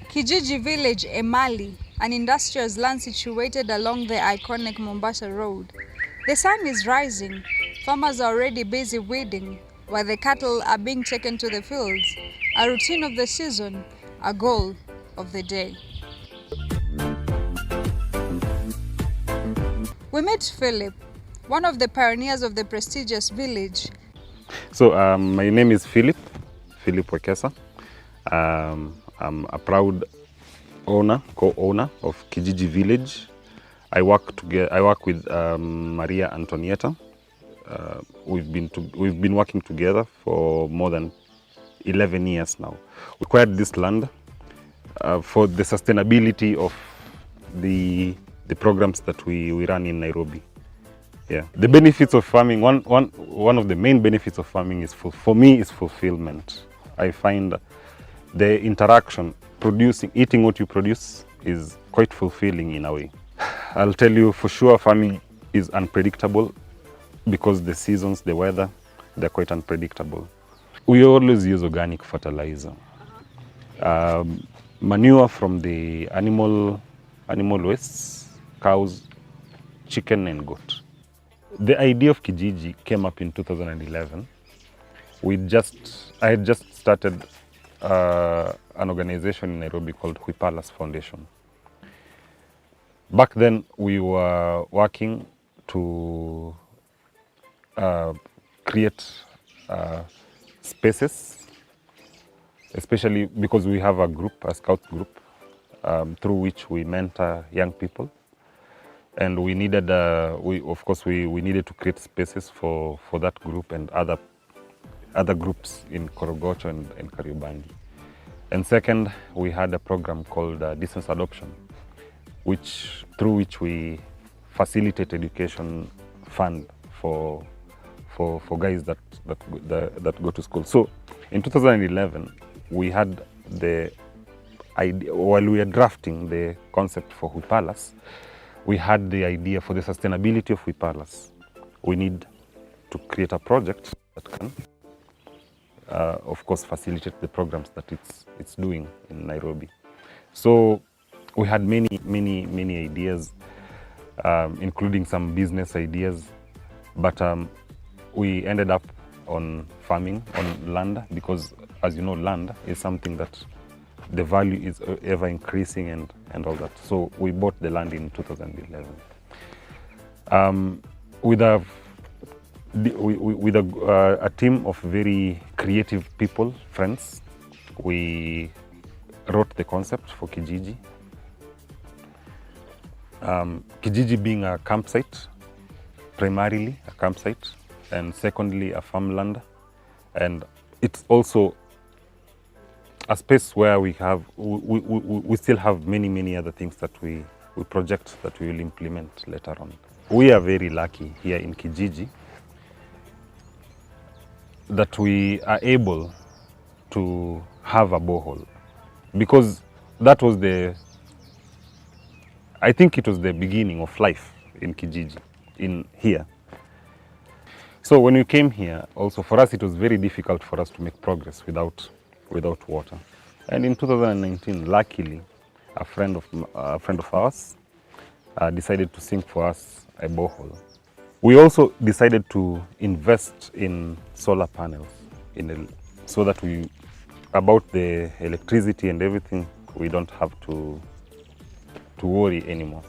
Kijiji village Emali, an industrious land situated along the iconic Mombasa Road. The sun is rising, farmers are already busy weeding, while the cattle are being taken to the fields, a routine of the season, a goal of the day. We meet Philip, one of the pioneers of the prestigious village. So my name is Philip Wekesa. I'm a proud co-owner of Kijiji village. I work with Maria Antonietta. We've been working together for more than 11 years now. We acquired this land for the sustainability of the programs that we run in Nairobi. Yeah, the benefits of farming. One of the main benefits of farming is for me is fulfillment. I find the interaction, eating what you produce, is quite fulfilling in a way. I'll tell you for sure, farming is unpredictable because the seasons, the weather, they're quite unpredictable. We always use organic fertilizer, manure from the animal wastes, cows, chicken and goat. The idea of Kijiji came up in 2011. I had just started an organization in Nairobi called Huipalas Foundation. Back then, we were working to create spaces, especially because we have a scout group through which we mentor young people. And we needed, we needed to create spaces for that group and other groups in Korogocho and Kariobangi. And second, we had a program called distance adoption, through which we facilitate education fund for guys that go to school. So in 2011, we had the idea, while we were drafting the concept for Huipalas, we had the idea for the sustainability of Huipalas. We need to create a project that can, of course, facilitate the programs that it's doing in Nairobi. So we had many ideas, including some business ideas, but we ended up on farming on land because, as you know, land is something that the value is ever increasing and all that. So we bought the land in 2011. With a team of very creative people, friends, we wrote the concept for Kijiji. Kijiji being a campsite, primarily a campsite, and secondly a farmland, and it's also a space where we still have many other things that we project that we will implement later on. We are very lucky here in Kijiji that we are able to have a borehole, because that was I think it was the beginning of life in Kijiji, in here. So when we came here, also for us it was very difficult for us to make progress without water. And in 2019, luckily, a friend of ours decided to sink for us a borehole. We also decided to invest in solar panels, so that about the electricity and everything, we don't have to worry anymore.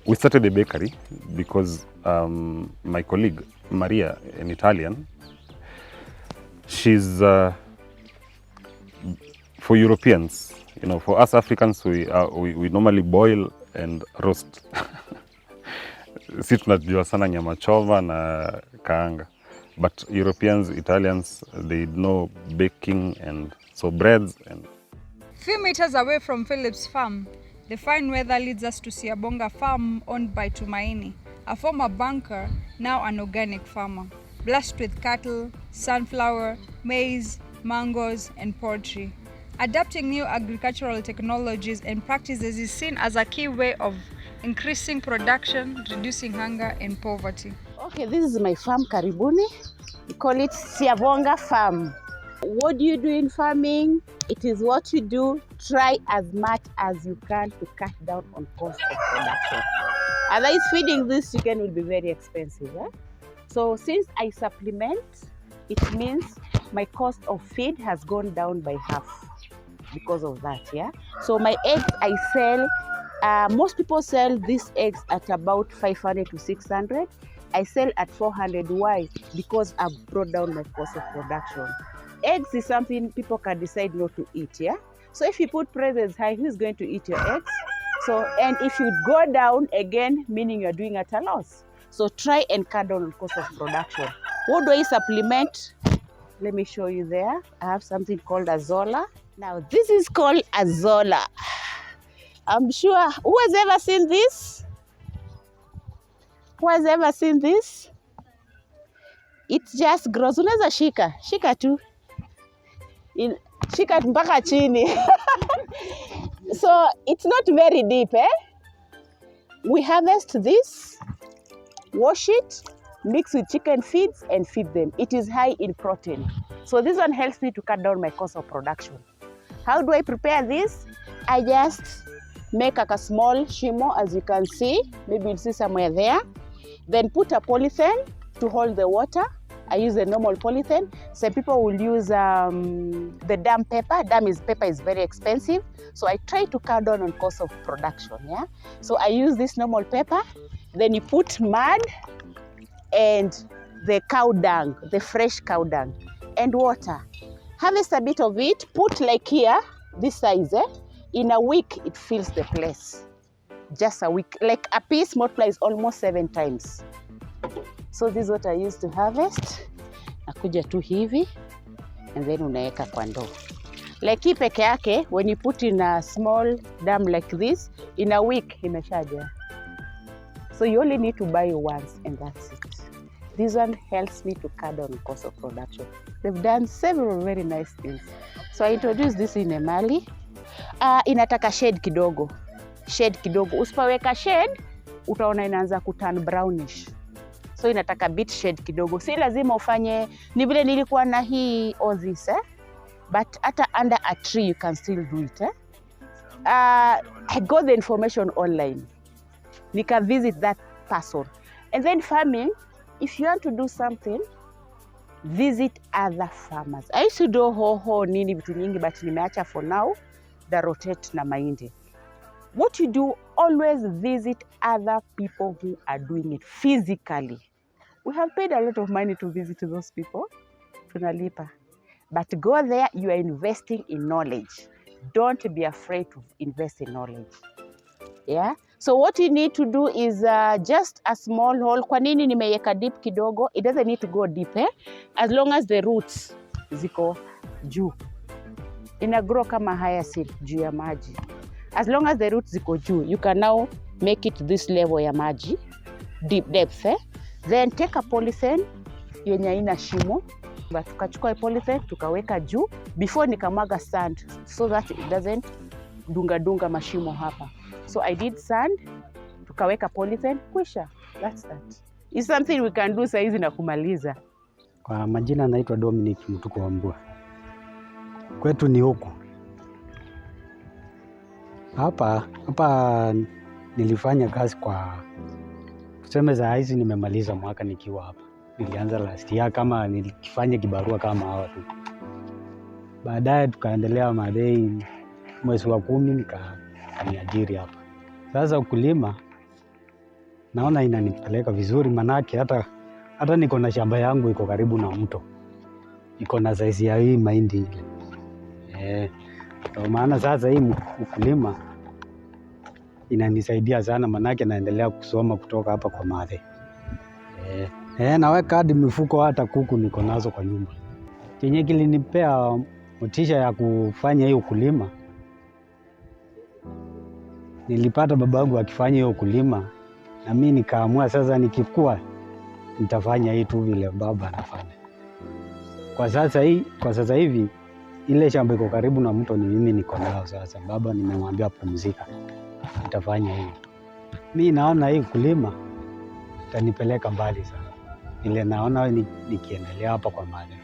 We started a bakery because my colleague, Maria, an Italian, she's, for Europeans, for us Africans, we normally boil and roast. Si tunajua sana nyama choma na kaanga. But Europeans, Italians, they know baking, and so breads. Few meters away from Philip's farm, the fine weather leads us to Siabonga farm owned by Tumaini, a former banker, now an organic farmer, blessed with cattle, sunflower, maize, mangoes, and poultry. Adapting new agricultural technologies and practices is seen as a key way of increasing production, reducing hunger and poverty. Okay, this is my farm, Karibuni. We call it Siabonga Farm. what do you do in farming? It is what you do. Try as much as you can to cut down on cost of production. Otherwise, feeding this chicken will be very expensive. So since I supplement, it means my cost of feed has gone down by half because of that. So my eggs I sell, most people sell these eggs at about 500 to 600. I sell at 400. Why? Because I've brought down my cost of production. Eggs is something people can decide not to eat. So if you put prices high, who's going to eat your eggs? So, and if you go down again, meaning you're doing at a loss. So try and cut down on cost of production. What do I supplement? Let me show you there. I have something called Azola. Now this is called Azola. I'm sure, who has ever seen this? Who has ever seen this? It just grows. Unaweza shika tu. Shika mpaka chini. So it's not very deep. We harvest this, wash it, mix with chicken feeds and feed them. It is high in protein. So this one helps me to cut down my cost of production. How do I prepare this? I just make like a small shimo, as you can see. Maybe you'll see somewhere there. Then put a polythene to hold the water. I use a normal polythene. Some people will use the dam paper. Paper is very expensive. So I try to cut down on cost of production. So I use this normal paper. Then you put mud and the cow dung, the fresh cow dung, and water. Harvest a bit of it. Put like here, this size. In a week, it fills the place. Just a week. Like a piece multiplies almost 7 times. So this is what I use to harvest. Nakuja tu hivi and then unaeka kwa ndoo. Like hii peke yake, when you put in a small dam like this, in a week imeshaja. So you only need to buy once and that's it. This one helps me to cut down cost of production. They've done several very nice things. So I introduced this in Emali. Inataka shade kidogo. Shade kidogo. Usipoweka shade, utaona inaanza kuturn brownish. So inataka bit shade kidogo. Si lazima ufanye, ni vile nilikuwa na hii all this, but hata under a tree you can still do it. I got the information online. Nika visit that person. And then farming, if you want to do something, visit other farmers. I used to do hoho nini vitu nyingi, but nimeacha for now, the rotate na mahindi. What you do, always visit other people who are doing it physically. We have paid a lot of money to visit those people. Tunalipa. But go there, you are investing in knowledge. Don't be afraid to invest in knowledge. So what you need to do is just a small hole. Kwa nini nimeweka deep kidogo? It doesn't need to go deep. As long as the roots ziko juu. Ina grow kama hyacinth juu ya maji. As long as the roots ziko juu, you can now make it this level ya maji, deep depth. Then take a polythene yenye haina shimo. Tukachukua polythene tukaweka juu before nikamwaga sand so that it doesn't dunga mashimo hapa. So I did sand, tukaweka polythene, kwisha. That's that. It's something we can do saizi na kumaliza. Kwa majina naitwa Dominic Mtuko wa Mbua. Kwetu ni huku. Hapa nilifanya kazi kwa tuseme za hizi nimemaliza mwaka nikiwa hapa. Nilianza last year kama nikifanya kibarua kama hawa tu. Baadaye tukaendelea madai mwezi wa 10 nikaniajiri hapa. Sasa ukulima naona inanipeleka vizuri, manake hata niko na shamba yangu iko karibu na mto. Iko na size ya hii mahindi ile. Kwa maana sasa hii ukulima inanisaidia sana, manake naendelea kusoma kutoka hapa kwa madhe. Naweka hadi mifuko, hata kuku niko nazo kwa nyumba. Chenye kilinipea motisha ya kufanya hiyo ukulima, nilipata babangu akifanya hiyo ukulima na mimi nikaamua sasa nikikua nitafanya hii tu vile baba anafanya. Kwa sasa hivi ile shamba iko karibu na mto, ni mimi niko nao sasa. Baba nimemwambia pumzika, nitafanya hii. Mimi naona hii ukulima itanipeleka mbali sana. Ile naona nikiendelea hapa kwa maana.